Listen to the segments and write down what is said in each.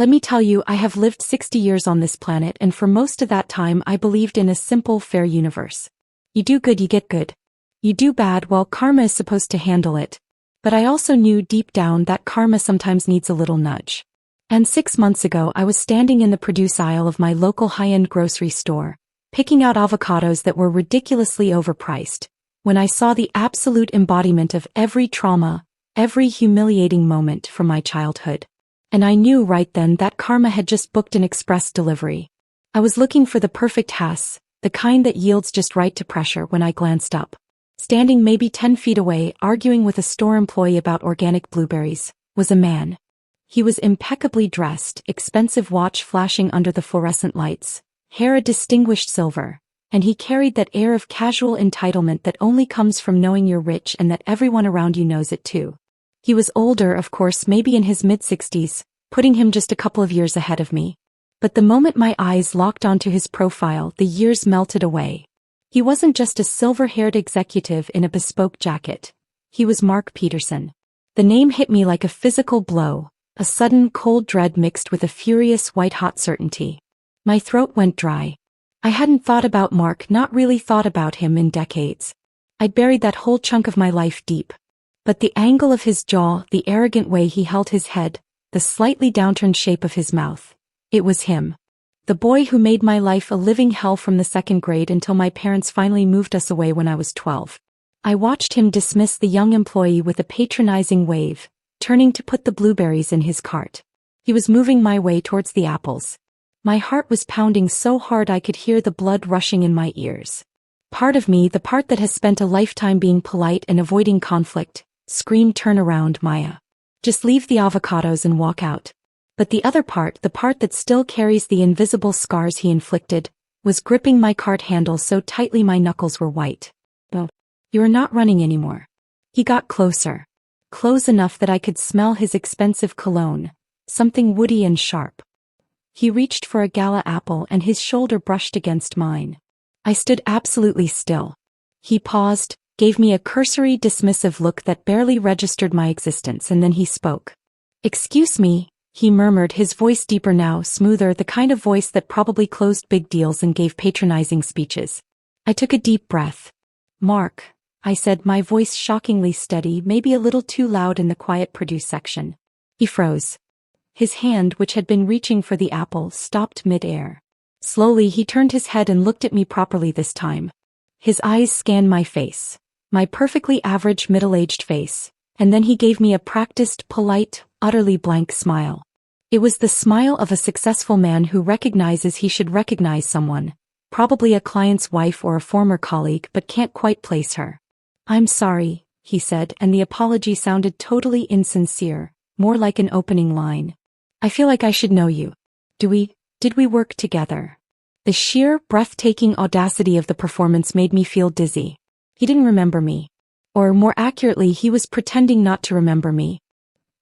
Let me tell you, I have lived 60 years on this planet, and for most of that time I believed in a simple, fair universe. You do good, you get good. You do bad, well, karma is supposed to handle it. But I also knew deep down that karma sometimes needs a little nudge. And 6 months ago I was standing in the produce aisle of my local high-end grocery store, picking out avocados that were ridiculously overpriced, when I saw the absolute embodiment of every trauma, every humiliating moment from my childhood. And I knew right then that karma had just booked an express delivery. I was looking for the perfect Hess, the kind that yields just right to pressure, when I glanced up. Standing maybe 10 feet away, arguing with a store employee about organic blueberries, was a man. He was impeccably dressed, expensive watch flashing under the fluorescent lights, hair a distinguished silver, and he carried that air of casual entitlement that only comes from knowing you're rich and that everyone around you knows it too. He was older, of course, maybe in his mid-60s, putting him just a couple of years ahead of me. But the moment my eyes locked onto his profile, the years melted away. He wasn't just a silver-haired executive in a bespoke jacket. He was Mark Peterson. The name hit me like a physical blow, a sudden cold dread mixed with a furious white-hot certainty. My throat went dry. I hadn't thought about Mark, not really thought about him in decades. I'd buried that whole chunk of my life deep. But the angle of his jaw, the arrogant way he held his head, the slightly downturned shape of his mouth. It was him. The boy who made my life a living hell from the second grade until my parents finally moved us away when I was 12. I watched him dismiss the young employee with a patronizing wave, turning to put the blueberries in his cart. He was moving my way towards the apples. My heart was pounding so hard I could hear the blood rushing in my ears. Part of me, the part that has spent a lifetime being polite and avoiding conflict, screamed, "Turn around, Maya. Just leave the avocados and walk out." But the other part, the part that still carries the invisible scars he inflicted, was gripping my cart handle so tightly my knuckles were white. "Oh, you are not running anymore." He got closer. Close enough that I could smell his expensive cologne, something woody and sharp. He reached for a gala apple and his shoulder brushed against mine. I stood absolutely still. He paused, gave me a cursory dismissive look that barely registered my existence, and then he spoke. "Excuse me," he murmured, his voice deeper now, smoother, the kind of voice that probably closed big deals and gave patronizing speeches. I took a deep breath. "Mark," I said, my voice shockingly steady, maybe a little too loud in the quiet produce section. He froze. His hand, which had been reaching for the apple, stopped mid-air. Slowly he turned his head and looked at me properly this time. His eyes scanned my face, my perfectly average middle-aged face, and then he gave me a practiced, polite, utterly blank smile. It was the smile of a successful man who recognizes he should recognize someone, probably a client's wife or a former colleague, but can't quite place her. "I'm sorry," he said, and the apology sounded totally insincere, more like an opening line. "I feel like I should know you. Did we work together?" The sheer, breathtaking audacity of the performance made me feel dizzy. He didn't remember me. Or more accurately, he was pretending not to remember me.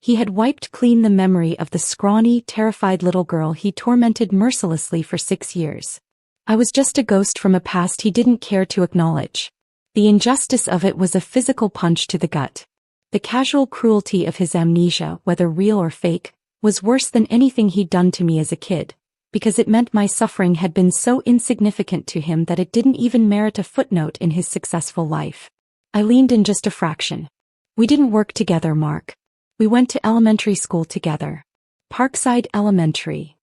He had wiped clean the memory of the scrawny, terrified little girl he tormented mercilessly for 6 years. I was just a ghost from a past he didn't care to acknowledge. The injustice of it was a physical punch to the gut. The casual cruelty of his amnesia, whether real or fake, was worse than anything he'd done to me as a kid, because it meant my suffering had been so insignificant to him that it didn't even merit a footnote in his successful life. I leaned in just a fraction. "We didn't work together, Mark. We went to elementary school together. Parkside Elementary."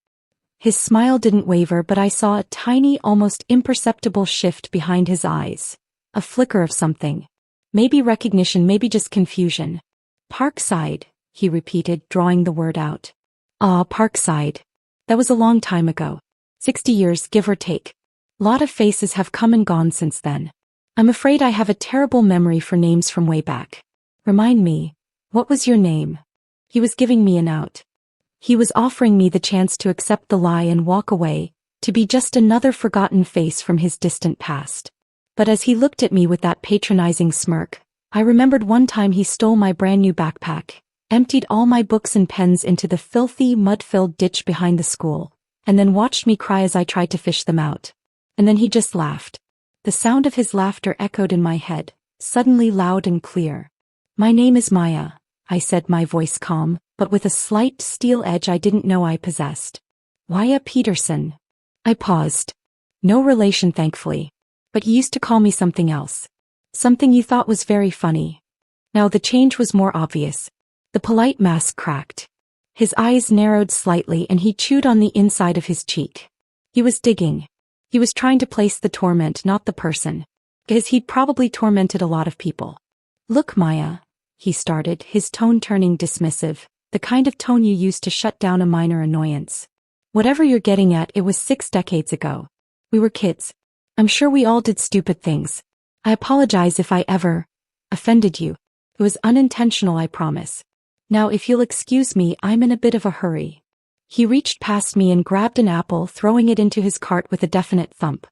His smile didn't waver, but I saw a tiny, almost imperceptible shift behind his eyes. A flicker of something. Maybe recognition, maybe just confusion. "Parkside," he repeated, drawing the word out. "Ah, Parkside. That was a long time ago. 60 years, give or take. Lot of faces have come and gone since then. I'm afraid I have a terrible memory for names from way back. Remind me, what was your name?" He was giving me an out. He was offering me the chance to accept the lie and walk away, to be just another forgotten face from his distant past. But as he looked at me with that patronizing smirk, I remembered one time he stole my brand new backpack, emptied all my books and pens into the filthy, mud-filled ditch behind the school, and then watched me cry as I tried to fish them out. And then he just laughed. The sound of his laughter echoed in my head, suddenly loud and clear. "My name is Maya," I said, my voice calm, but with a slight steel edge I didn't know I possessed. Why Peterson? I paused. No relation, thankfully. But you used to call me something else. Something you thought was very funny. Now the change was more obvious. The polite mask cracked. His eyes narrowed slightly and he chewed on the inside of his cheek. He was digging. He was trying to place the torment, not the person. Because he'd probably tormented a lot of people. Look, Maya, he started, his tone turning dismissive, the kind of tone you use to shut down a minor annoyance. Whatever you're getting at, it was 6 decades ago. We were kids. I'm sure we all did stupid things. I apologize if I ever offended you. It was unintentional, I promise. Now if you'll excuse me, I'm in a bit of a hurry. He reached past me and grabbed an apple, throwing it into his cart with a definite thump.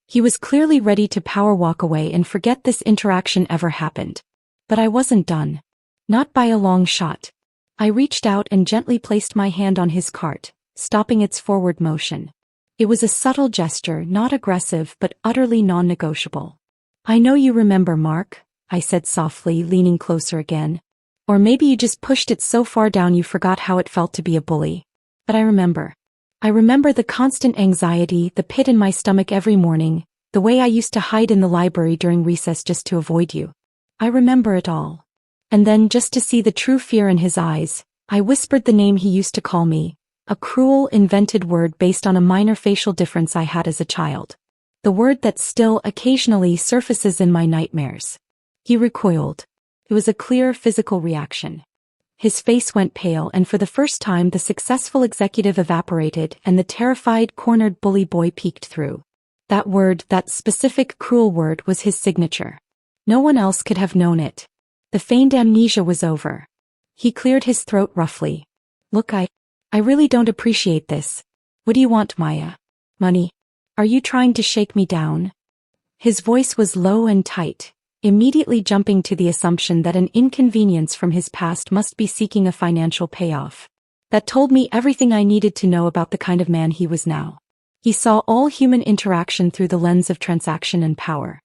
He was clearly ready to power walk away and forget this interaction ever happened. But I wasn't done. Not by a long shot. I reached out and gently placed my hand on his cart, stopping its forward motion. It was a subtle gesture, not aggressive but utterly non-negotiable. I know you remember, Mark, I said softly, leaning closer again. Or maybe you just pushed it so far down you forgot how it felt to be a bully. But I remember. I remember the constant anxiety, the pit in my stomach every morning, the way I used to hide in the library during recess just to avoid you. I remember it all. And then, just to see the true fear in his eyes, I whispered the name he used to call me, a cruel, invented word based on a minor facial difference I had as a child. The word that still occasionally surfaces in my nightmares. He recoiled. It was a clear physical reaction. His face went pale, and for the first time the successful executive evaporated and the terrified, cornered bully boy peeked through. That word, that specific cruel word, was his signature. No one else could have known it. The feigned amnesia was over. He cleared his throat roughly. Look, I really don't appreciate this. What do you want, Maya? Money? Are you trying to shake me down? His voice was low and tight, immediately jumping to the assumption that an inconvenience from his past must be seeking a financial payoff. That told me everything I needed to know about the kind of man he was now. He saw all human interaction through the lens of transaction and power.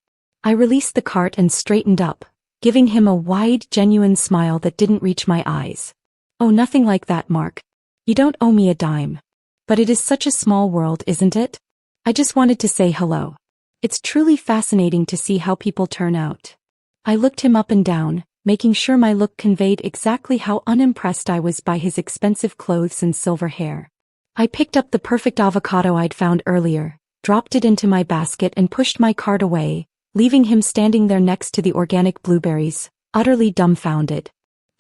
I released the cart and straightened up, giving him a wide, genuine smile that didn't reach my eyes. Oh, nothing like that, Mark. You don't owe me a dime. But it is such a small world, isn't it? I just wanted to say hello. It's truly fascinating to see how people turn out. I looked him up and down, making sure my look conveyed exactly how unimpressed I was by his expensive clothes and silver hair. I picked up the perfect avocado I'd found earlier, dropped it into my basket and pushed my cart away, leaving him standing there next to the organic blueberries, utterly dumbfounded.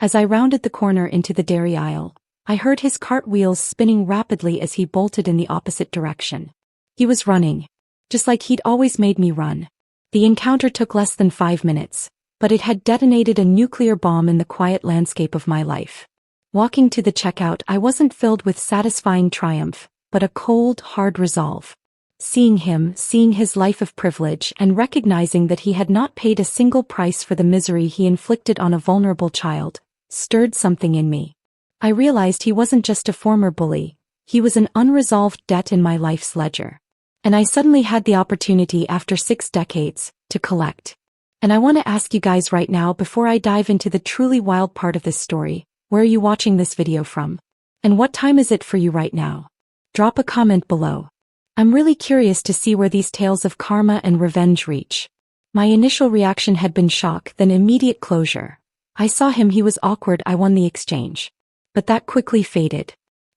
As I rounded the corner into the dairy aisle, I heard his cart wheels spinning rapidly as he bolted in the opposite direction. He was running. Just like he'd always made me run. The encounter took less than 5 minutes, but it had detonated a nuclear bomb in the quiet landscape of my life. Walking to the checkout, I wasn't filled with satisfying triumph, but a cold, hard resolve. Seeing him, seeing his life of privilege, and recognizing that he had not paid a single price for the misery he inflicted on a vulnerable child, stirred something in me. I realized he wasn't just a former bully, he was an unresolved debt in my life's ledger. And I suddenly had the opportunity, after 6 decades, to collect. And I want to ask you guys right now, before I dive into the truly wild part of this story, where are you watching this video from? And what time is it for you right now? Drop a comment below. I'm really curious to see where these tales of karma and revenge reach. My initial reaction had been shock, then immediate closure. I saw him, he was awkward, I won the exchange. But that quickly faded.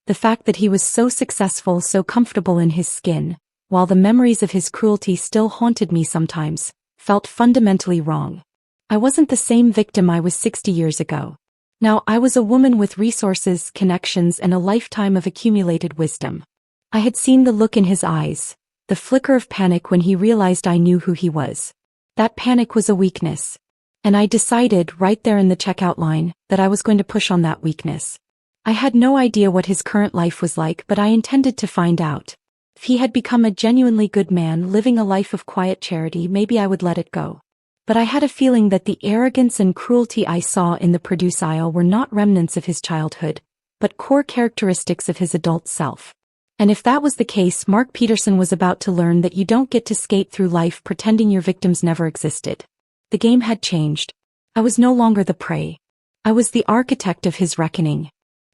The fact that he was so successful, so comfortable in his skin, while the memories of his cruelty still haunted me sometimes, felt fundamentally wrong. I wasn't the same victim I was 60 years ago. Now I was a woman with resources, connections, and a lifetime of accumulated wisdom. I had seen the look in his eyes, the flicker of panic when he realized I knew who he was. That panic was a weakness. And I decided, right there in the checkout line, that I was going to push on that weakness. I had no idea what his current life was like, but I intended to find out. If he had become a genuinely good man living a life of quiet charity, maybe I would let it go. But I had a feeling that the arrogance and cruelty I saw in the produce aisle were not remnants of his childhood, but core characteristics of his adult self. And if that was the case, Mark Peterson was about to learn that you don't get to skate through life pretending your victims never existed. The game had changed. I was no longer the prey. I was the architect of his reckoning.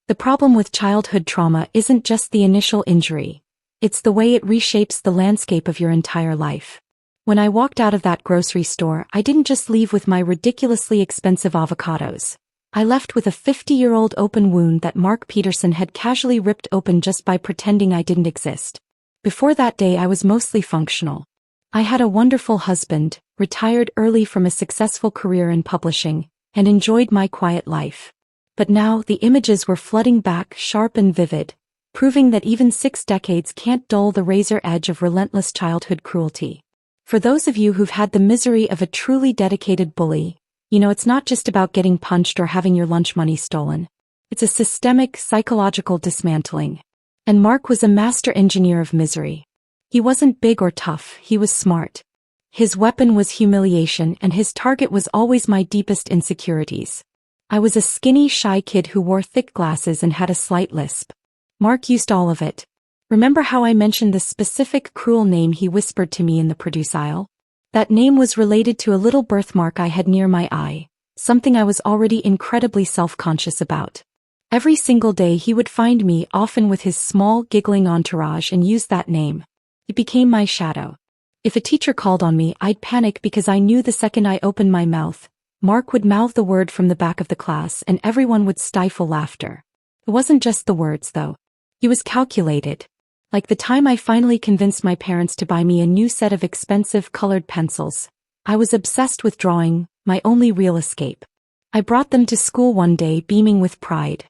The problem with childhood trauma isn't just the initial injury. It's the way it reshapes the landscape of your entire life. When I walked out of that grocery store, I didn't just leave with my ridiculously expensive avocados. I left with a 50-year-old open wound that Mark Peterson had casually ripped open just by pretending I didn't exist. Before that day, I was mostly functional. I had a wonderful husband, retired early from a successful career in publishing, and enjoyed my quiet life. But now the images were flooding back, sharp and vivid, proving that even 6 decades can't dull the razor edge of relentless childhood cruelty. For those of you who've had the misery of a truly dedicated bully, you know it's not just about getting punched or having your lunch money stolen. It's a systemic, psychological dismantling. And Mark was a master engineer of misery. He wasn't big or tough, he was smart. His weapon was humiliation, and his target was always my deepest insecurities. I was a skinny, shy kid who wore thick glasses and had a slight lisp. Mark used all of it. Remember how I mentioned the specific cruel name he whispered to me in the produce aisle? That name was related to a little birthmark I had near my eye, something I was already incredibly self-conscious about. Every single day he would find me, often with his small, giggling entourage, and use that name. It became my shadow. If a teacher called on me, I'd panic because I knew the second I opened my mouth, Mark would mouth the word from the back of the class and everyone would stifle laughter. It wasn't just the words, though. He was calculated. Like the time I finally convinced my parents to buy me a new set of expensive colored pencils. I was obsessed with drawing, my only real escape. I brought them to school one day, beaming with pride.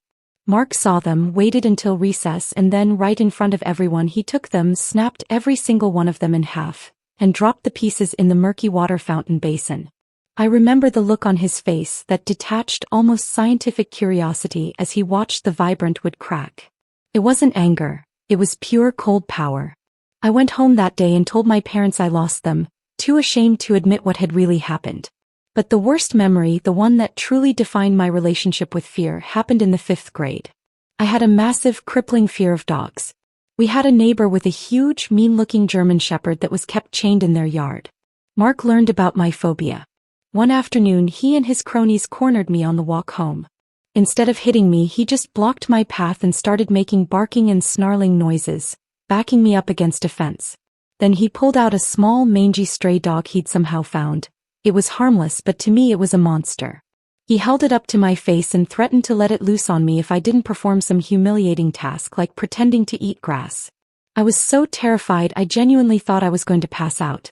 Mark saw them, waited until recess, and then, right in front of everyone, he took them, snapped every single one of them in half, and dropped the pieces in the murky water fountain basin. I remember the look on his face, that detached, almost scientific curiosity as he watched the vibrant wood crack. It wasn't anger. It was pure cold power. I went home that day and told my parents I lost them, too ashamed to admit what had really happened. But the worst memory, the one that truly defined my relationship with fear, happened in the 5th grade. I had a massive, crippling fear of dogs. We had a neighbor with a huge, mean-looking German shepherd that was kept chained in their yard. Mark learned about my phobia. One afternoon, he and his cronies cornered me on the walk home. Instead of hitting me, he just blocked my path and started making barking and snarling noises, backing me up against a fence. Then he pulled out a small, mangy stray dog he'd somehow found. It was harmless, but to me it was a monster. He held it up to my face and threatened to let it loose on me if I didn't perform some humiliating task like pretending to eat grass. I was so terrified I genuinely thought I was going to pass out.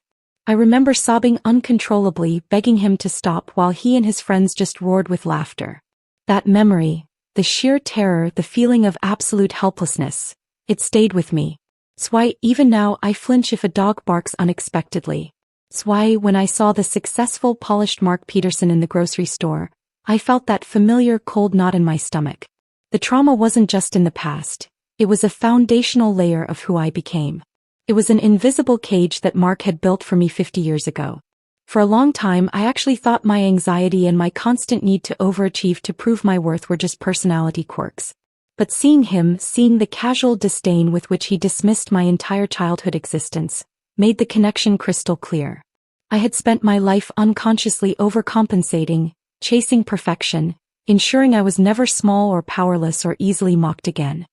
I remember sobbing uncontrollably, begging him to stop while he and his friends just roared with laughter. That memory, the sheer terror, the feeling of absolute helplessness, it stayed with me. It's why even now I flinch if a dog barks unexpectedly. It's why when I saw the successful, polished Mark Peterson in the grocery store, I felt that familiar cold knot in my stomach. The trauma wasn't just in the past, it was a foundational layer of who I became. It was an invisible cage that Mark had built for me 50 years ago. For a long time, I actually thought my anxiety and my constant need to overachieve to prove my worth were just personality quirks. But seeing the casual disdain with which he dismissed my entire childhood existence, made the connection crystal clear. I had spent my life unconsciously overcompensating, chasing perfection, ensuring I was never small or powerless or easily mocked again.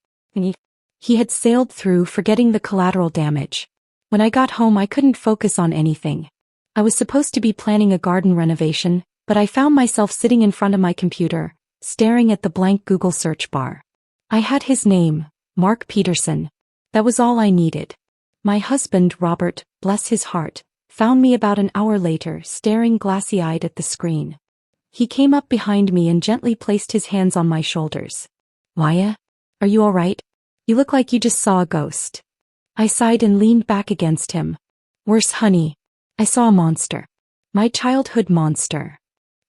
He had sailed through, forgetting the collateral damage. When I got home, I couldn't focus on anything. I was supposed to be planning a garden renovation, but I found myself sitting in front of my computer, staring at the blank Google search bar. I had his name, Mark Peterson. That was all I needed. My husband, Robert, bless his heart, found me about an hour later, staring glassy-eyed at the screen. He came up behind me and gently placed his hands on my shoulders. "Maya? Are you all right? You look like you just saw a ghost." I sighed and leaned back against him. "Worse, honey. I saw a monster. My childhood monster."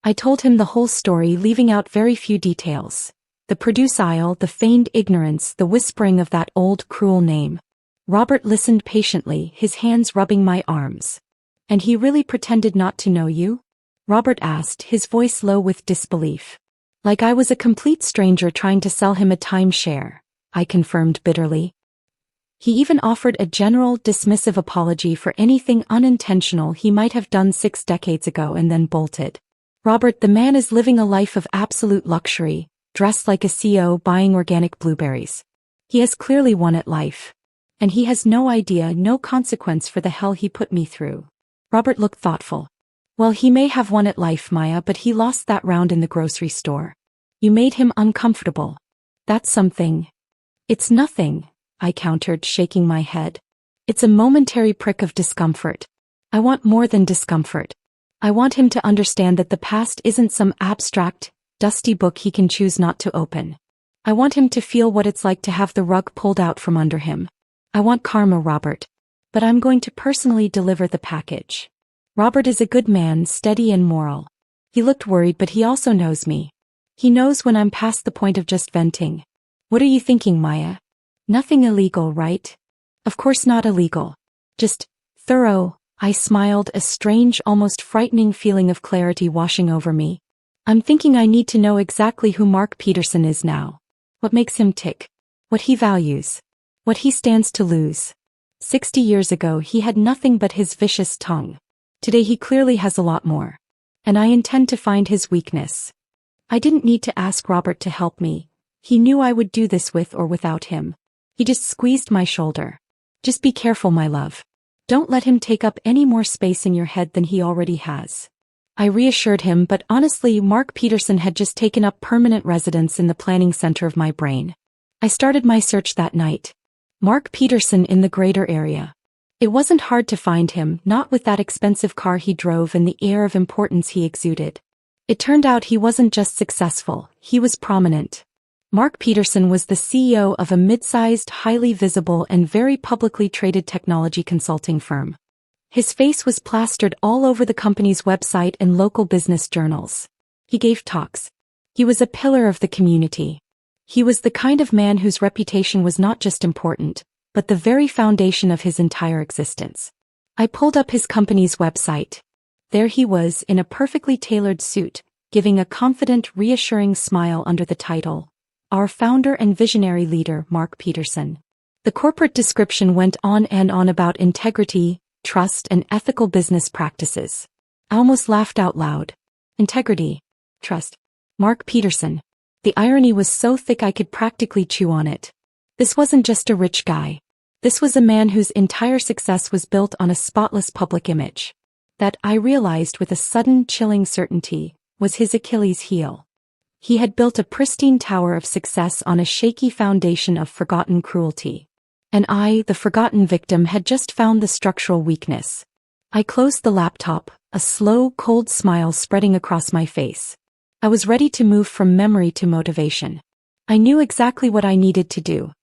I told him the whole story, leaving out very few details. The produce aisle, the feigned ignorance, the whispering of that old, cruel name. Robert listened patiently, his hands rubbing my arms. "And he really pretended not to know you?" Robert asked, his voice low with disbelief. "Like I was a complete stranger trying to sell him a timeshare," I confirmed bitterly. He even offered a general, dismissive apology for anything unintentional he might have done 6 decades ago and then bolted. Robert, the man is living a life of absolute luxury, dressed like a CEO buying organic blueberries. He has clearly won at life. And he has no idea, no consequence for the hell he put me through. Robert looked thoughtful. Well, he may have won at life, Maya, but he lost that round in the grocery store. You made him uncomfortable. That's something. It's nothing, I countered, shaking my head. It's a momentary prick of discomfort. I want more than discomfort. I want him to understand that the past isn't some abstract, dusty book he can choose not to open. I want him to feel what it's like to have the rug pulled out from under him. I want karma, Robert. But I'm going to personally deliver the package. Robert is a good man, steady and moral. He looked worried, but he also knows me. He knows when I'm past the point of just venting. What are you thinking, Maya? Nothing illegal, right? Of course not illegal. Just thorough. I smiled, a strange, almost frightening feeling of clarity washing over me. I'm thinking I need to know exactly who Mark Peterson is now. What makes him tick? What he values? What he stands to lose? 60 years ago he had nothing but his vicious tongue. Today he clearly has a lot more. And I intend to find his weakness. I didn't need to ask Robert to help me. He knew I would do this with or without him. He just squeezed my shoulder. Just be careful, my love. Don't let him take up any more space in your head than he already has. I reassured him, but honestly, Mark Peterson had just taken up permanent residence in the planning center of my brain. I started my search that night. Mark Peterson in the greater area. It wasn't hard to find him, not with that expensive car he drove and the air of importance he exuded. It turned out he wasn't just successful, he was prominent. Mark Peterson was the CEO of a mid-sized, highly visible and very publicly traded technology consulting firm. His face was plastered all over the company's website and local business journals. He gave talks. He was a pillar of the community. He was the kind of man whose reputation was not just important, but the very foundation of his entire existence. I pulled up his company's website. There he was, in a perfectly tailored suit, giving a confident, reassuring smile under the title, Our Founder and Visionary Leader, Mark Peterson. The corporate description went on and on about integrity, trust, and ethical business practices. I almost laughed out loud. Integrity. Trust. Mark Peterson. The irony was so thick I could practically chew on it. This wasn't just a rich guy. This was a man whose entire success was built on a spotless public image. That, I realized with a sudden, chilling certainty, was his Achilles heel. He had built a pristine tower of success on a shaky foundation of forgotten cruelty. And I, the forgotten victim, had just found the structural weakness. I closed the laptop, a slow, cold smile spreading across my face. I was ready to move from memory to motivation. I knew exactly what I needed to do.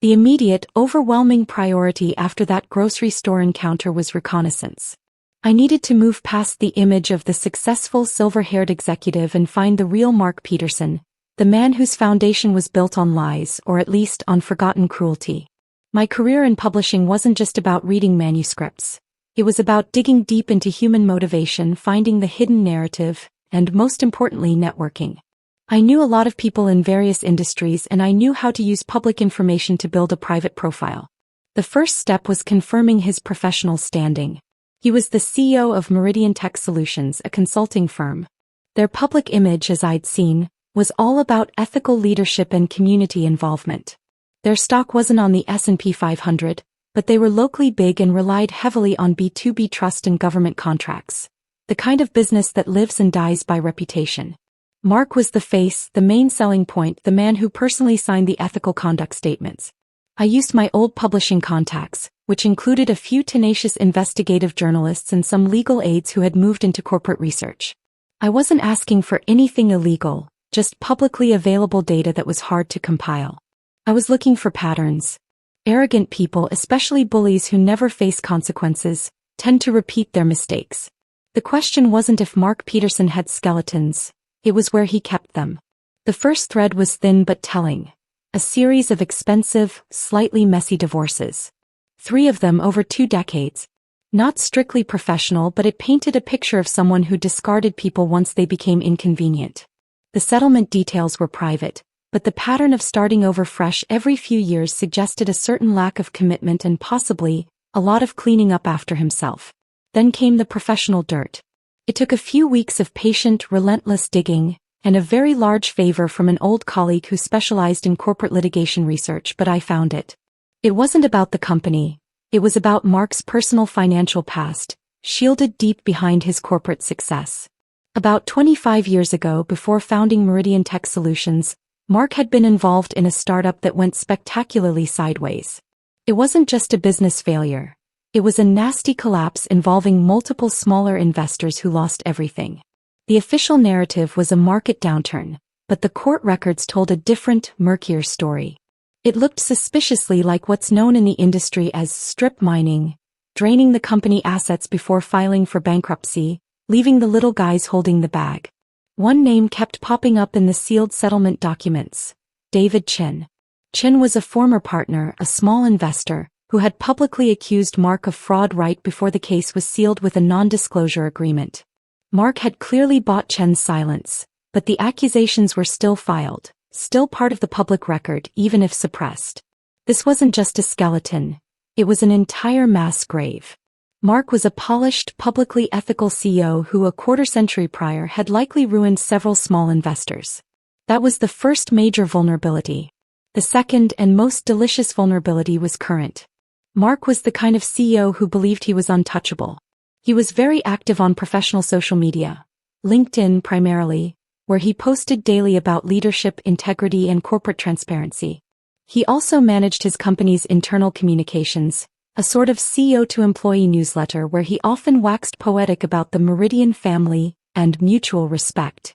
The immediate, overwhelming priority after that grocery store encounter was reconnaissance. I needed to move past the image of the successful silver-haired executive and find the real Mark Peterson, the man whose foundation was built on lies, or at least on forgotten cruelty. My career in publishing wasn't just about reading manuscripts. It was about digging deep into human motivation, finding the hidden narrative, and most importantly, networking. I knew a lot of people in various industries, and I knew how to use public information to build a private profile. The first step was confirming his professional standing. He was the CEO of Meridian Tech Solutions, a consulting firm. Their public image, as I'd seen, was all about ethical leadership and community involvement. Their stock wasn't on the S&P 500, but they were locally big and relied heavily on B2B trust and government contracts. The kind of business that lives and dies by reputation. Mark was the face, the main selling point, the man who personally signed the ethical conduct statements. I used my old publishing contacts, which included a few tenacious investigative journalists and some legal aides who had moved into corporate research. I wasn't asking for anything illegal, just publicly available data that was hard to compile. I was looking for patterns. Arrogant people, especially bullies who never face consequences, tend to repeat their mistakes. The question wasn't if Mark Peterson had skeletons, it was where he kept them. The first thread was thin but telling. A series of expensive, slightly messy divorces. 3 of them over 2 decades. Not strictly professional, but it painted a picture of someone who discarded people once they became inconvenient. The settlement details were private, but the pattern of starting over fresh every few years suggested a certain lack of commitment and possibly a lot of cleaning up after himself. Then came the professional dirt. It took a few weeks of patient, relentless digging, and a very large favor from an old colleague who specialized in corporate litigation research, but I found it. It wasn't about the company. It was about Mark's personal financial past, shielded deep behind his corporate success. About 25 years ago, before founding Meridian Tech Solutions, Mark had been involved in a startup that went spectacularly sideways. It wasn't just a business failure. It was a nasty collapse involving multiple smaller investors who lost everything. The official narrative was a market downturn, but the court records told a different, murkier story. It looked suspiciously like what's known in the industry as strip mining, draining the company assets before filing for bankruptcy, leaving the little guys holding the bag. One name kept popping up in the sealed settlement documents: David Chin. Chin was a former partner, a small investor, who had publicly accused Mark of fraud right before the case was sealed with a non-disclosure agreement. Mark had clearly bought Chin's silence, but the accusations were still filed, still part of the public record, even if suppressed. This wasn't just a skeleton. It was an entire mass grave. Mark was a polished, publicly ethical CEO who a quarter-century prior had likely ruined several small investors. That was the first major vulnerability. The second and most delicious vulnerability was current. Mark was the kind of CEO who believed he was untouchable. He was very active on professional social media, LinkedIn primarily, where he posted daily about leadership, integrity, and corporate transparency. He also managed his company's internal communications, a sort of CEO-to-employee newsletter where he often waxed poetic about the Meridian family and mutual respect.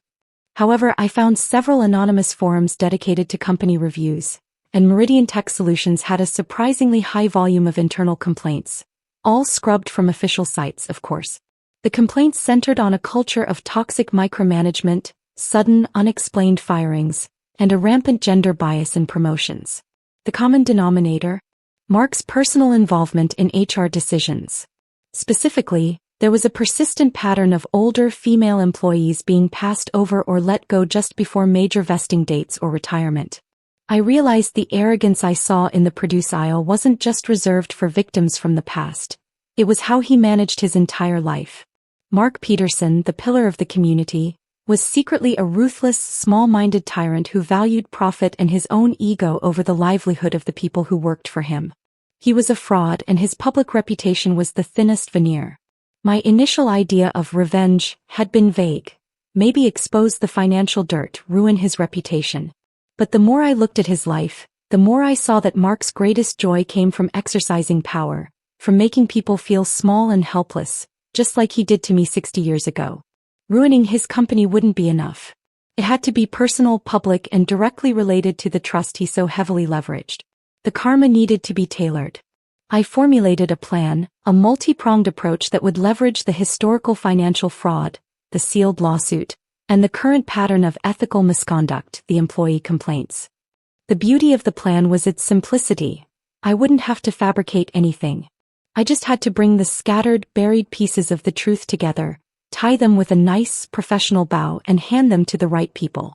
However, I found several anonymous forums dedicated to company reviews, and Meridian Tech Solutions had a surprisingly high volume of internal complaints, all scrubbed from official sites, of course. The complaints centered on a culture of toxic micromanagement, sudden, unexplained firings, and a rampant gender bias in promotions. The common denominator? Mark's personal involvement in HR decisions. Specifically, there was a persistent pattern of older female employees being passed over or let go just before major vesting dates or retirement. I realized the arrogance I saw in the produce aisle wasn't just reserved for victims from the past. It was how he managed his entire life. Mark Peterson, the pillar of the community, was secretly a ruthless, small-minded tyrant who valued profit and his own ego over the livelihood of the people who worked for him. He was a fraud, and his public reputation was the thinnest veneer. My initial idea of revenge had been vague. Maybe expose the financial dirt, ruin his reputation. But the more I looked at his life, the more I saw that Mark's greatest joy came from exercising power, from making people feel small and helpless, just like he did to me 60 years ago. Ruining his company wouldn't be enough. It had to be personal, public, and directly related to the trust he so heavily leveraged. The karma needed to be tailored. I formulated a plan, a multi-pronged approach that would leverage the historical financial fraud, the sealed lawsuit, and the current pattern of ethical misconduct, the employee complaints. The beauty of the plan was its simplicity. I wouldn't have to fabricate anything. I just had to bring the scattered, buried pieces of the truth together, tie them with a nice, professional bow, and hand them to the right people.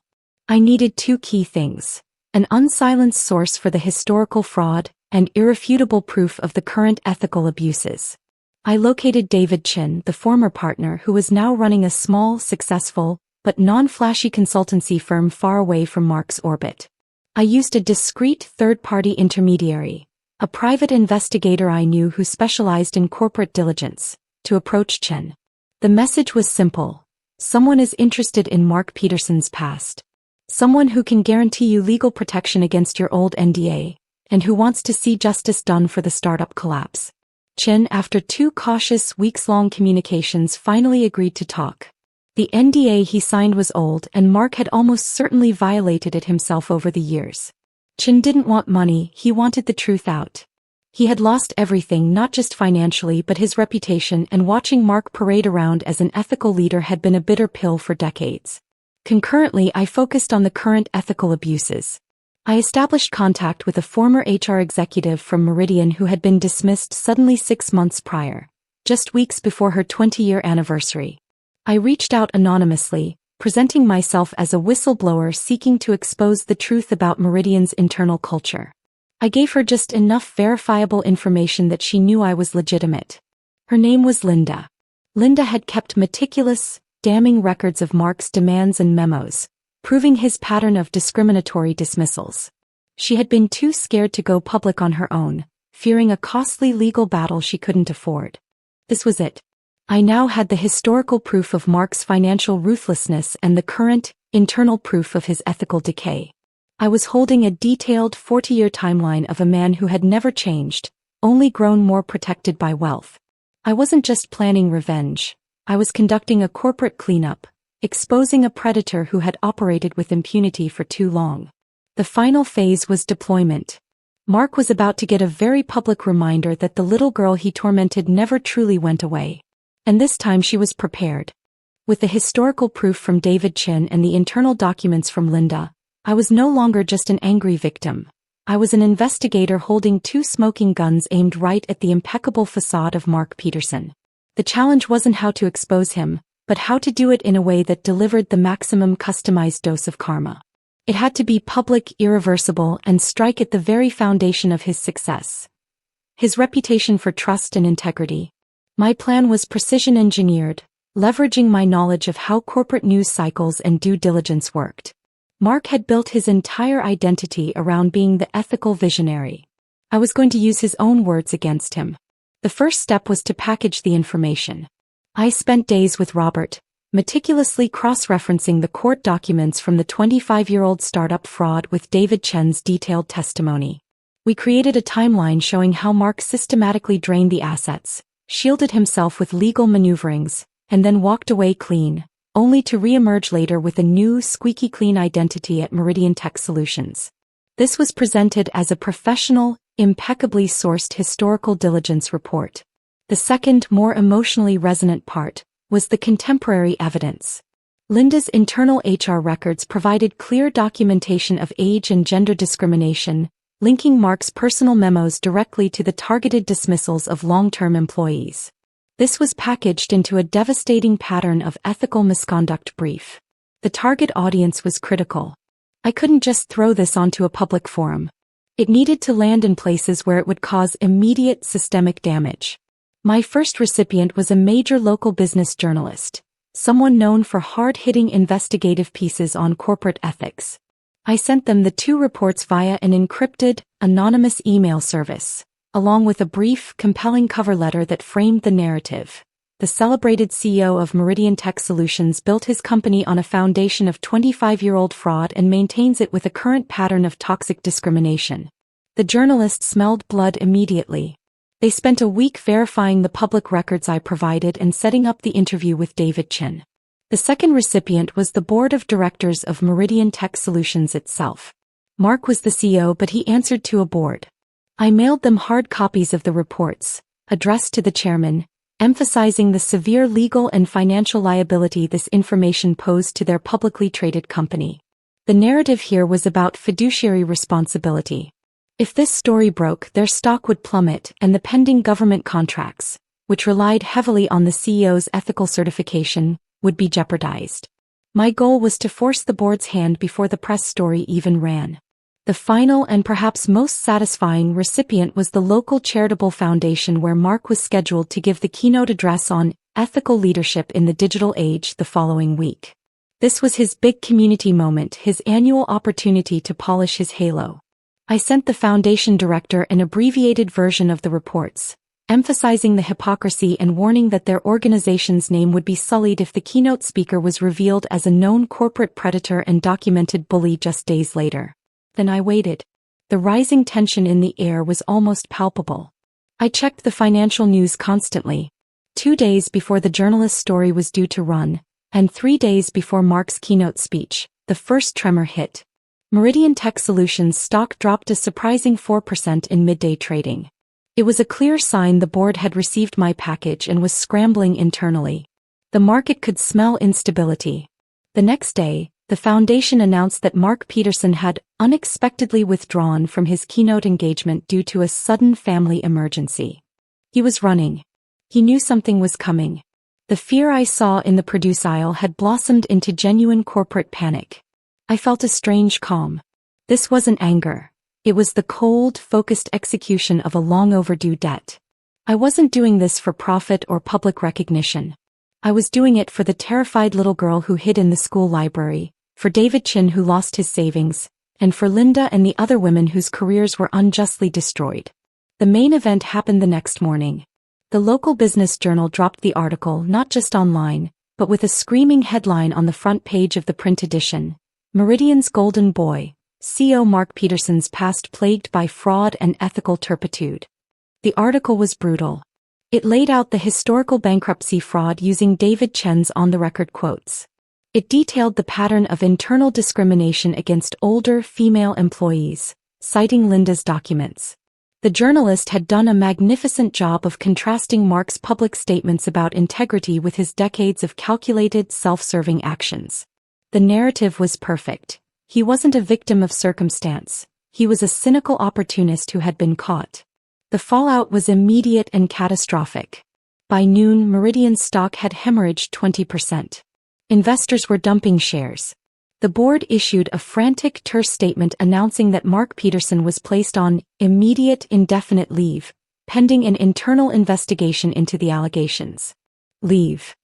I needed two key things: an unsilenced source for the historical fraud, and irrefutable proof of the current ethical abuses. I located David Chin, the former partner who was now running a small, successful, but non-flashy consultancy firm far away from Mark's orbit. I used a discreet third-party intermediary, a private investigator I knew who specialized in corporate diligence, to approach Chin. The message was simple: someone is interested in Mark Peterson's past. Someone who can guarantee you legal protection against your old NDA, and who wants to see justice done for the startup collapse. Chin, after 2 cautious, weeks-long communications, finally agreed to talk. The NDA he signed was old, and Mark had almost certainly violated it himself over the years. Chin didn't want money, he wanted the truth out. He had lost everything, not just financially but his reputation, and watching Mark parade around as an ethical leader had been a bitter pill for decades. Concurrently, I focused on the current ethical abuses. I established contact with a former HR executive from Meridian who had been dismissed suddenly 6 months prior, just weeks before her 20-year anniversary. I reached out anonymously, presenting myself as a whistleblower seeking to expose the truth about Meridian's internal culture. I gave her just enough verifiable information that she knew I was legitimate. Her name was Linda. Linda had kept meticulous, damning records of Mark's demands and memos, proving his pattern of discriminatory dismissals. She had been too scared to go public on her own, fearing a costly legal battle she couldn't afford. This was it. I now had the historical proof of Mark's financial ruthlessness and the current, internal proof of his ethical decay. I was holding a detailed 40-year timeline of a man who had never changed, only grown more protected by wealth. I wasn't just planning revenge. I was conducting a corporate cleanup, exposing a predator who had operated with impunity for too long. The final phase was deployment. Mark was about to get a very public reminder that the little girl he tormented never truly went away. And this time she was prepared. With the historical proof from David Chin and the internal documents from Linda, I was no longer just an angry victim. I was an investigator holding two smoking guns aimed right at the impeccable facade of Mark Peterson. The challenge wasn't how to expose him, but how to do it in a way that delivered the maximum customized dose of karma. It had to be public, irreversible, and strike at the very foundation of his success. His reputation for trust and integrity. My plan was precision engineered, leveraging my knowledge of how corporate news cycles and due diligence worked. Mark had built his entire identity around being the ethical visionary. I was going to use his own words against him. The first step was to package the information. I spent days with Robert, meticulously cross-referencing the court documents from the 25-year-old startup fraud with David Chen's detailed testimony. We created a timeline showing how Mark systematically drained the assets, shielded himself with legal maneuverings, and then walked away clean, only to re-emerge later with a new, squeaky clean identity at Meridian Tech Solutions. This was presented as a professional, impeccably sourced historical diligence report. The second, more emotionally resonant part, was the contemporary evidence. Linda's internal HR records provided clear documentation of age and gender discrimination, linking Mark's personal memos directly to the targeted dismissals of long-term employees. This was packaged into a devastating pattern of ethical misconduct brief. The target audience was critical. I couldn't just throw this onto a public forum. It needed to land in places where it would cause immediate systemic damage. My first recipient was a major local business journalist, someone known for hard-hitting investigative pieces on corporate ethics. I sent them the two reports via an encrypted, anonymous email service, along with a brief, compelling cover letter that framed the narrative. The celebrated CEO of Meridian Tech Solutions built his company on a foundation of 25-year-old fraud and maintains it with a current pattern of toxic discrimination. The journalist smelled blood immediately. They spent a week verifying the public records I provided and setting up the interview with David Chin. The second recipient was the board of directors of Meridian Tech Solutions itself. Mark was the CEO, but he answered to a board. I mailed them hard copies of the reports, addressed to the chairman, emphasizing the severe legal and financial liability this information posed to their publicly traded company. The narrative here was about fiduciary responsibility. If this story broke, their stock would plummet and the pending government contracts, which relied heavily on the CEO's ethical certification, would be jeopardized. My goal was to force the board's hand before the press story even ran. The final and perhaps most satisfying recipient was the local charitable foundation where Mark was scheduled to give the keynote address on ethical leadership in the digital age the following week. This was his big community moment, his annual opportunity to polish his halo. I sent the foundation director an abbreviated version of the reports, emphasizing the hypocrisy and warning that their organization's name would be sullied if the keynote speaker was revealed as a known corporate predator and documented bully just days later. Then I waited. The rising tension in the air was almost palpable. I checked the financial news constantly. 2 days before the journalist's story was due to run, and 3 days before Mark's keynote speech, the first tremor hit. Meridian Tech Solutions stock dropped a surprising 4% in midday trading. It was a clear sign the board had received my package and was scrambling internally. The market could smell instability. The next day, the foundation announced that Mark Peterson had unexpectedly withdrawn from his keynote engagement due to a sudden family emergency. He was running. He knew something was coming. The fear I saw in the produce aisle had blossomed into genuine corporate panic. I felt a strange calm. This wasn't anger. It was the cold, focused execution of a long overdue debt. I wasn't doing this for profit or public recognition. I was doing it for the terrified little girl who hid in the school library, for David Chin who lost his savings, and for Linda and the other women whose careers were unjustly destroyed. The main event happened the next morning. The local business journal dropped the article not just online, but with a screaming headline on the front page of the print edition. Meridian's Golden Boy, CEO Mark Peterson's past plagued by fraud and ethical turpitude. The article was brutal. It laid out the historical bankruptcy fraud using David Chen's on-the-record quotes. It detailed the pattern of internal discrimination against older female employees, citing Linda's documents. The journalist had done a magnificent job of contrasting Mark's public statements about integrity with his decades of calculated, self-serving actions. The narrative was perfect. He wasn't a victim of circumstance. He was a cynical opportunist who had been caught. The fallout was immediate and catastrophic. By noon, Meridian's stock had hemorrhaged 20%. Investors were dumping shares. The board issued a frantic, terse statement announcing that Mark Peterson was placed on immediate indefinite leave, pending an internal investigation into the allegations. Leave.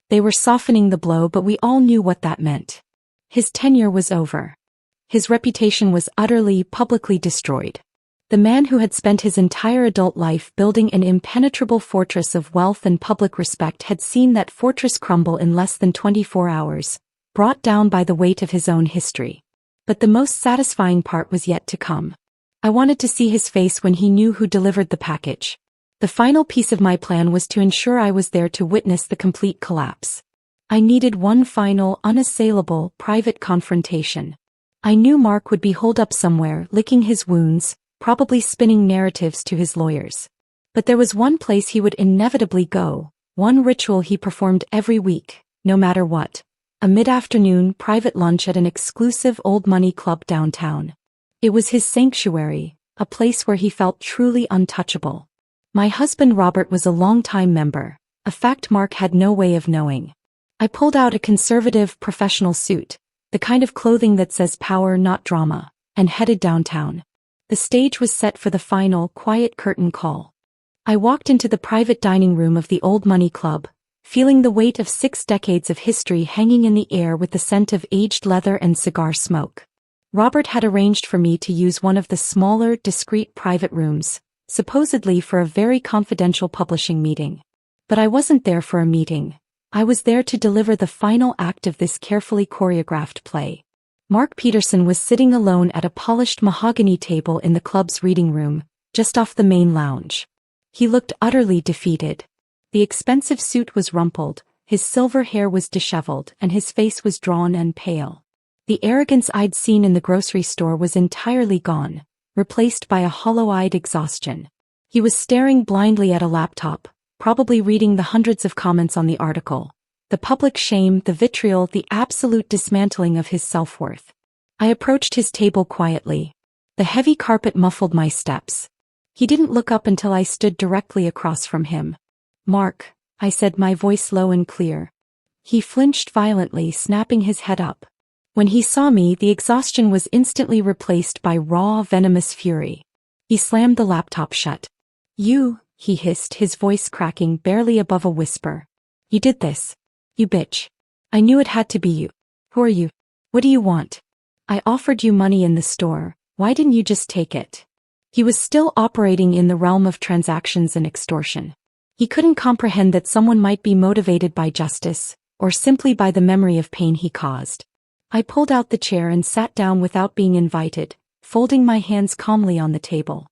They were softening the blow, but we all knew what that meant. His tenure was over. His reputation was utterly, publicly destroyed. The man who had spent his entire adult life building an impenetrable fortress of wealth and public respect had seen that fortress crumble in less than 24 hours. Brought down by the weight of his own history. But the most satisfying part was yet to come. I wanted to see his face when he knew who delivered the package. The final piece of my plan was to ensure I was there to witness the complete collapse. I needed one final, unassailable, private confrontation. I knew Mark would be holed up somewhere, licking his wounds, probably spinning narratives to his lawyers. But there was one place he would inevitably go, one ritual he performed every week, no matter what. A mid-afternoon private lunch at an exclusive old money club downtown. It was his sanctuary, a place where he felt truly untouchable. My husband Robert was a long-time member, a fact Mark had no way of knowing. I pulled out a conservative professional suit, the kind of clothing that says power not drama, and headed downtown. The stage was set for the final, quiet curtain call. I walked into the private dining room of the old money club, feeling the weight of 6 decades of history hanging in the air with the scent of aged leather and cigar smoke. Robert had arranged for me to use one of the smaller, discreet private rooms, supposedly for a very confidential publishing meeting. But I wasn't there for a meeting. I was there to deliver the final act of this carefully choreographed play. Mark Peterson was sitting alone at a polished mahogany table in the club's reading room, just off the main lounge. He looked utterly defeated. The expensive suit was rumpled, his silver hair was disheveled, and his face was drawn and pale. The arrogance I'd seen in the grocery store was entirely gone, replaced by a hollow-eyed exhaustion. He was staring blindly at a laptop, probably reading the hundreds of comments on the article. The public shame, the vitriol, the absolute dismantling of his self-worth. I approached his table quietly. The heavy carpet muffled my steps. He didn't look up until I stood directly across from him. "Mark," I said, my voice low and clear. He flinched violently, snapping his head up. When he saw me, the exhaustion was instantly replaced by raw, venomous fury. He slammed the laptop shut. "You," he hissed, his voice cracking barely above a whisper. "You did this. You bitch. I knew it had to be you. Who are you? What do you want? I offered you money in the store. Why didn't you just take it?" He was still operating in the realm of transactions and extortion. He couldn't comprehend that someone might be motivated by justice, or simply by the memory of pain he caused. I pulled out the chair and sat down without being invited, folding my hands calmly on the table.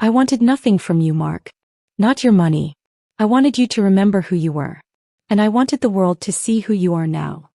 "I wanted nothing from you, Mark. Not your money. I wanted you to remember who you were. And I wanted the world to see who you are now.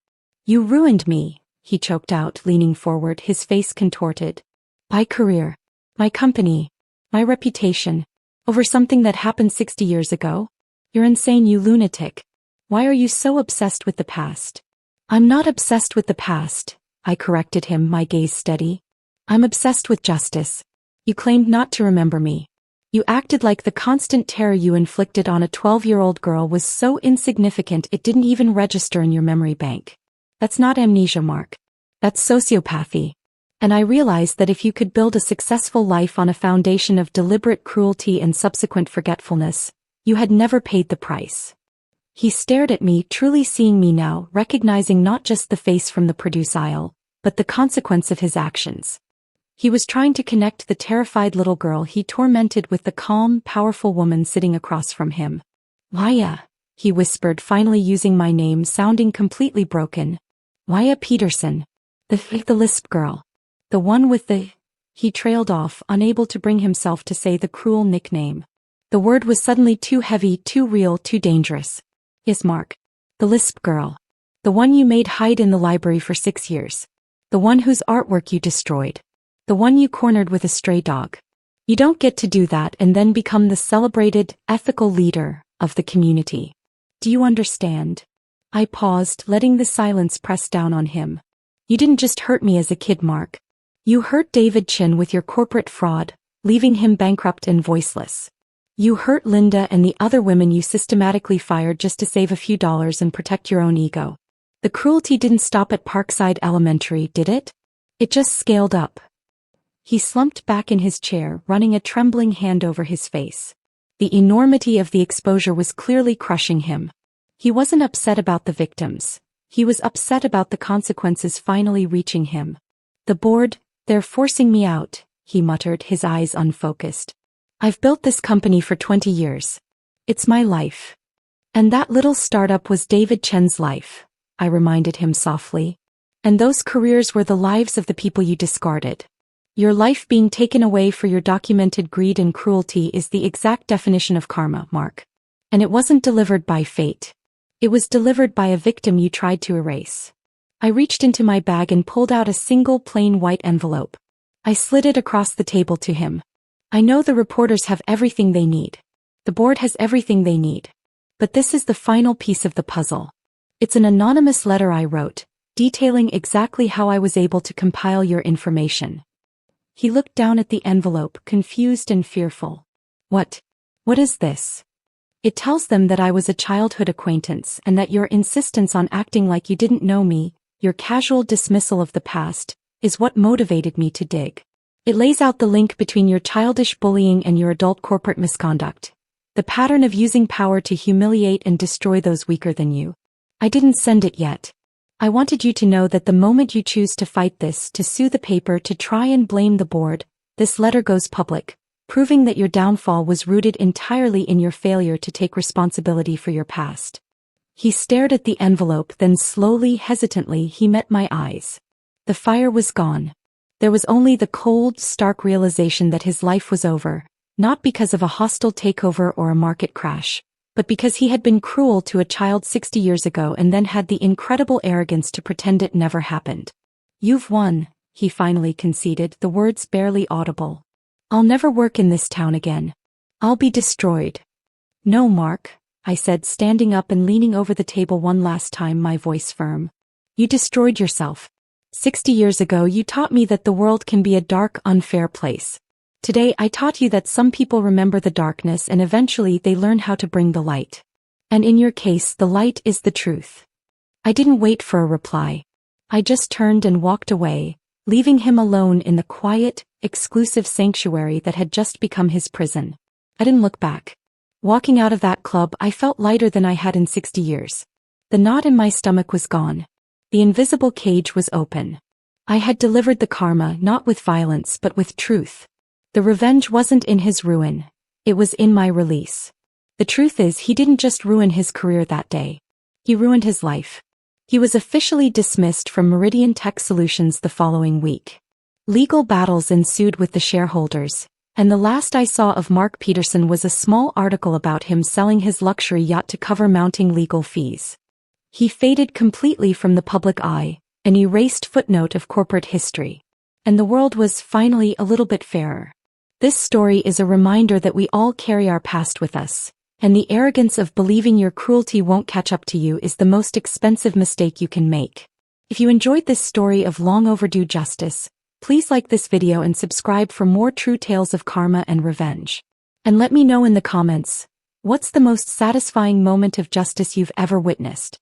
You ruined me," he choked out, leaning forward, his face contorted. "My career. My company. My reputation. Over something that happened 60 years ago? You're insane, you lunatic. Why are you so obsessed with the past?" "I'm not obsessed with the past," I corrected him, my gaze steady. "I'm obsessed with justice. You claimed not to remember me. You acted like the constant terror you inflicted on a 12-year-old girl was so insignificant it didn't even register in your memory bank. That's not amnesia, Mark. That's sociopathy. And I realized that if you could build a successful life on a foundation of deliberate cruelty and subsequent forgetfulness, you had never paid the price." He stared at me, truly seeing me now, recognizing not just the face from the produce aisle, but the consequence of his actions. He was trying to connect the terrified little girl he tormented with the calm, powerful woman sitting across from him. Waya, he whispered, finally using my name, sounding completely broken. Waya Peterson. The lisp girl. The one with the... He trailed off, unable to bring himself to say the cruel nickname. The word was suddenly too heavy, too real, too dangerous. Yes, Mark. The lisp girl. The one you made hide in the library for 6 years. The one whose artwork you destroyed. The one you cornered with a stray dog. You don't get to do that and then become the celebrated, ethical leader of the community. Do you understand? I paused, letting the silence press down on him. You didn't just hurt me as a kid, Mark. You hurt David Chin with your corporate fraud, leaving him bankrupt and voiceless. You hurt Linda and the other women you systematically fired just to save a few dollars and protect your own ego. The cruelty didn't stop at Parkside Elementary, did it? It just scaled up. He slumped back in his chair, running a trembling hand over his face. The enormity of the exposure was clearly crushing him. He wasn't upset about the victims. He was upset about the consequences finally reaching him. The board, they're forcing me out, he muttered, his eyes unfocused. I've built this company for 20 years. It's my life. And that little startup was David Chen's life, I reminded him softly. And those careers were the lives of the people you discarded. Your life being taken away for your documented greed and cruelty is the exact definition of karma, Mark. And it wasn't delivered by fate. It was delivered by a victim you tried to erase. I reached into my bag and pulled out a single plain white envelope. I slid it across the table to him. I know the reporters have everything they need. The board has everything they need. But this is the final piece of the puzzle. It's an anonymous letter I wrote, detailing exactly how I was able to compile your information. He looked down at the envelope, confused and fearful. What is this? It tells them that I was a childhood acquaintance and that your insistence on acting like you didn't know me, your casual dismissal of the past, is what motivated me to dig. It lays out the link between your childish bullying and your adult corporate misconduct. The pattern of using power to humiliate and destroy those weaker than you. I didn't send it yet. I wanted you to know that the moment you choose to fight this, to sue the paper, to try and blame the board, this letter goes public, proving that your downfall was rooted entirely in your failure to take responsibility for your past. He stared at the envelope, then slowly, hesitantly, he met my eyes. The fire was gone. There was only the cold, stark realization that his life was over, not because of a hostile takeover or a market crash, but because he had been cruel to a child 60 years ago and then had the incredible arrogance to pretend it never happened. You've won, he finally conceded, the words barely audible. I'll never work in this town again. I'll be destroyed. No, Mark, I said, standing up and leaning over the table one last time, my voice firm. You destroyed yourself. 60 years ago you taught me that the world can be a dark, unfair place. Today I taught you that some people remember the darkness and eventually they learn how to bring the light. And in your case, the light is the truth. I didn't wait for a reply. I just turned and walked away, leaving him alone in the quiet, exclusive sanctuary that had just become his prison. I didn't look back. Walking out of that club, I felt lighter than I had in 60 years. The knot in my stomach was gone. The invisible cage was open. I had delivered the karma not with violence but with truth. The revenge wasn't in his ruin. It was in my release. The truth is, he didn't just ruin his career that day. He ruined his life. He was officially dismissed from Meridian Tech Solutions the following week. Legal battles ensued with the shareholders, and the last I saw of Mark Peterson was a small article about him selling his luxury yacht to cover mounting legal fees. He faded completely from the public eye, an erased footnote of corporate history. And the world was finally a little bit fairer. This story is a reminder that we all carry our past with us, and the arrogance of believing your cruelty won't catch up to you is the most expensive mistake you can make. If you enjoyed this story of long overdue justice, please like this video and subscribe for more true tales of karma and revenge. And let me know in the comments, what's the most satisfying moment of justice you've ever witnessed?